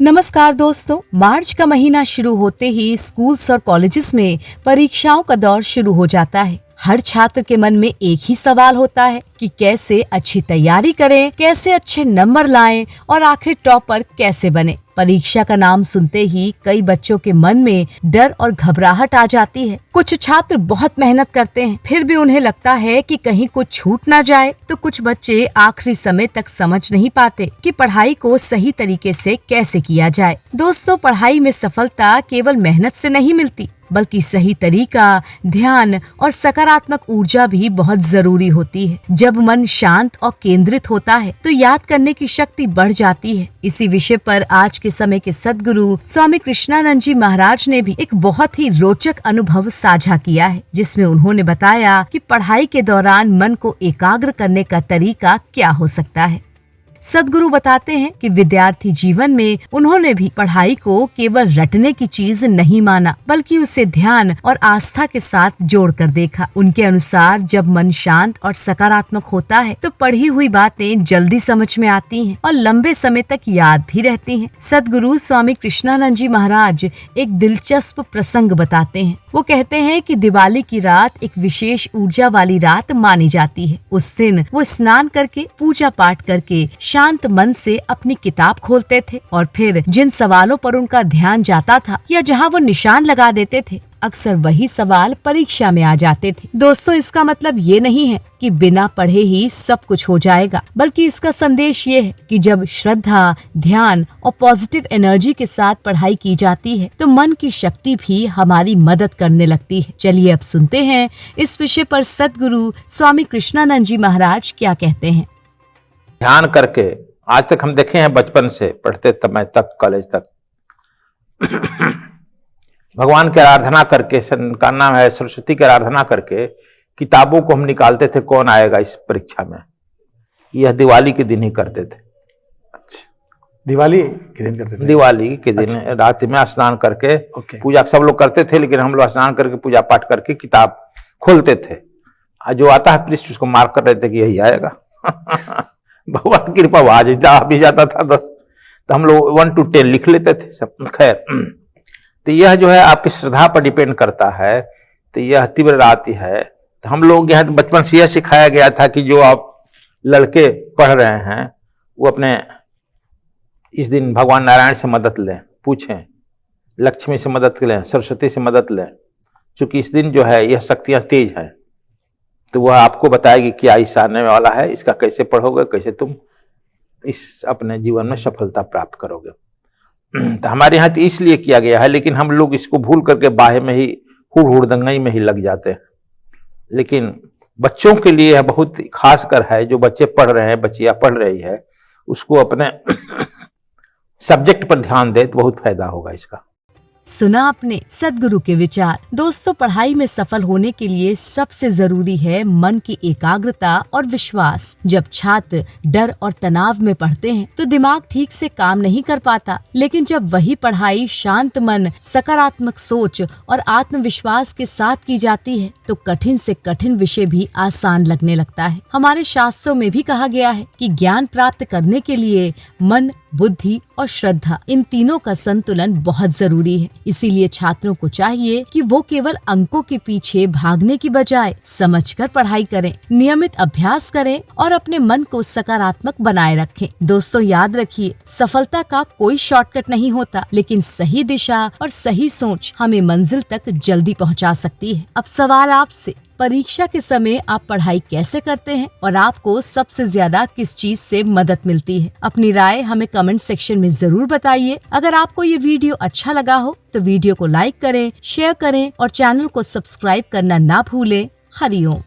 नमस्कार दोस्तों, मार्च का महीना शुरू होते ही स्कूल्स और कॉलेजेस में परीक्षाओं का दौर शुरू हो जाता है। हर छात्र के मन में एक ही सवाल होता है कि कैसे अच्छी तैयारी करें, कैसे अच्छे नंबर लाएं और आखिर टॉपर कैसे बने। परीक्षा का नाम सुनते ही कई बच्चों के मन में डर और घबराहट आ जाती है। कुछ छात्र बहुत मेहनत करते हैं, फिर भी उन्हें लगता है कि कहीं कुछ छूट ना जाए, तो कुछ बच्चे आखिरी समय तक समझ नहीं पाते कि पढ़ाई को सही तरीके से कैसे किया जाए। दोस्तों, पढ़ाई में सफलता केवल मेहनत से नहीं मिलती, बल्कि सही तरीका, ध्यान और सकारात्मक ऊर्जा भी बहुत जरूरी होती है। जब मन शांत और केंद्रित होता है तो याद करने की शक्ति बढ़ जाती है। इसी विषय पर आज के समय के सद्गुरु स्वामी कृष्णानंद जी महाराज ने भी एक बहुत ही रोचक अनुभव साझा किया है, जिसमें उन्होंने बताया कि पढ़ाई के दौरान मन को एकाग्र करने का तरीका क्या हो सकता है। सद्गुरु बताते हैं कि विद्यार्थी जीवन में उन्होंने भी पढ़ाई को केवल रटने की चीज नहीं माना, बल्कि उसे ध्यान और आस्था के साथ जोड़कर देखा। उनके अनुसार जब मन शांत और सकारात्मक होता है तो पढ़ी हुई बातें जल्दी समझ में आती हैं और लंबे समय तक याद भी रहती हैं। सद्गुरु स्वामी कृष्णानंद जी महाराज एक दिलचस्प प्रसंग बताते हैं। वो कहते हैं कि दिवाली की रात एक विशेष ऊर्जा वाली रात मानी जाती है। उस दिन वो स्नान करके पूजा पाठ करके शांत मन से अपनी किताब खोलते थे और फिर जिन सवालों पर उनका ध्यान जाता था या जहां वो निशान लगा देते थे, अक्सर वही सवाल परीक्षा में आ जाते थे। दोस्तों, इसका मतलब ये नहीं है कि बिना पढ़े ही सब कुछ हो जाएगा, बल्कि इसका संदेश ये है कि जब श्रद्धा, ध्यान और पॉजिटिव एनर्जी के साथ पढ़ाई की जाती है तो मन की शक्ति भी हमारी मदद करने लगती है। चलिए अब सुनते हैं इस विषय पर सद्गुरु स्वामी कृष्णानंद जी महाराज क्या कहते हैं। ध्यान करके आज तक हम देखे हैं, बचपन से पढ़ते समय तक, कॉलेज तक भगवान की आराधना करके, का नाम है सरस्वती की आराधना करके किताबों को हम निकालते थे, कौन आएगा इस परीक्षा में। यह दिवाली के दिन ही करते थे। अच्छा, दिवाली के दिन करते थे? दिवाली के दिन रात में स्नान करके पूजा सब लोग करते थे, लेकिन हम लोग स्नान करके पूजा पाठ करके किताब खोलते थे। जो आता है पृष्ठ उसको मार्क कर रहे थे कि यही आएगा। भगवान की कृपा आ भी जाता था 10, तो हम लोग 1 to 10 लिख लेते थे सब। खैर, तो यह जो है आपकी श्रद्धा पर डिपेंड करता है। तो यह तीव्र रात है। तो हम लोग यहाँ बचपन से यह सिखाया गया था कि जो आप लड़के पढ़ रहे हैं वो अपने इस दिन भगवान नारायण से मदद लें, पूछें, लक्ष्मी से मदद लें, सरस्वती से मदद लें, क्योंकि इस दिन जो है यह शक्तियां तेज है। तो वह आपको बताएगी क्या इस आने वाला है, इसका कैसे पढ़ोगे, कैसे तुम इस अपने जीवन में सफलता प्राप्त करोगे। तो हमारे यहाँ तो इसलिए किया गया है, लेकिन हम लोग इसको भूल करके बाहे में ही हुड़दंगई में ही लग जाते हैं। लेकिन बच्चों के लिए यह बहुत खास कर है, जो बच्चे पढ़ रहे हैं, बच्चियां पढ़ रही है, उसको अपने सब्जेक्ट पर ध्यान दे तो बहुत फायदा होगा इसका। सुना आपने सद्गुरु के विचार। दोस्तों, पढ़ाई में सफल होने के लिए सबसे जरूरी है मन की एकाग्रता और विश्वास। जब छात्र डर और तनाव में पढ़ते हैं तो दिमाग ठीक से काम नहीं कर पाता, लेकिन जब वही पढ़ाई शांत मन, सकारात्मक सोच और आत्मविश्वास के साथ की जाती है तो कठिन से कठिन विषय भी आसान लगने लगता है। हमारे शास्त्रों में भी कहा गया है कि ज्ञान प्राप्त करने के लिए मन, बुद्धि और श्रद्धा, इन तीनों का संतुलन बहुत जरूरी है। इसीलिए छात्रों को चाहिए कि वो केवल अंकों के पीछे भागने की बजाय समझकर पढ़ाई करें, नियमित अभ्यास करें और अपने मन को सकारात्मक बनाए रखें। दोस्तों, याद रखिए, सफलता का कोई शॉर्टकट नहीं होता, लेकिन सही दिशा और सही सोच हमें मंजिल तक जल्दी पहुंचा सकती है। अब सवाल आपसे, परीक्षा के समय आप पढ़ाई कैसे करते हैं और आपको सबसे ज्यादा किस चीज से मदद मिलती है? अपनी राय हमें कमेंट सेक्शन में जरूर बताइए। अगर आपको ये वीडियो अच्छा लगा हो तो वीडियो को लाइक करें, शेयर करें और चैनल को सब्सक्राइब करना ना भूलें। हरिओम।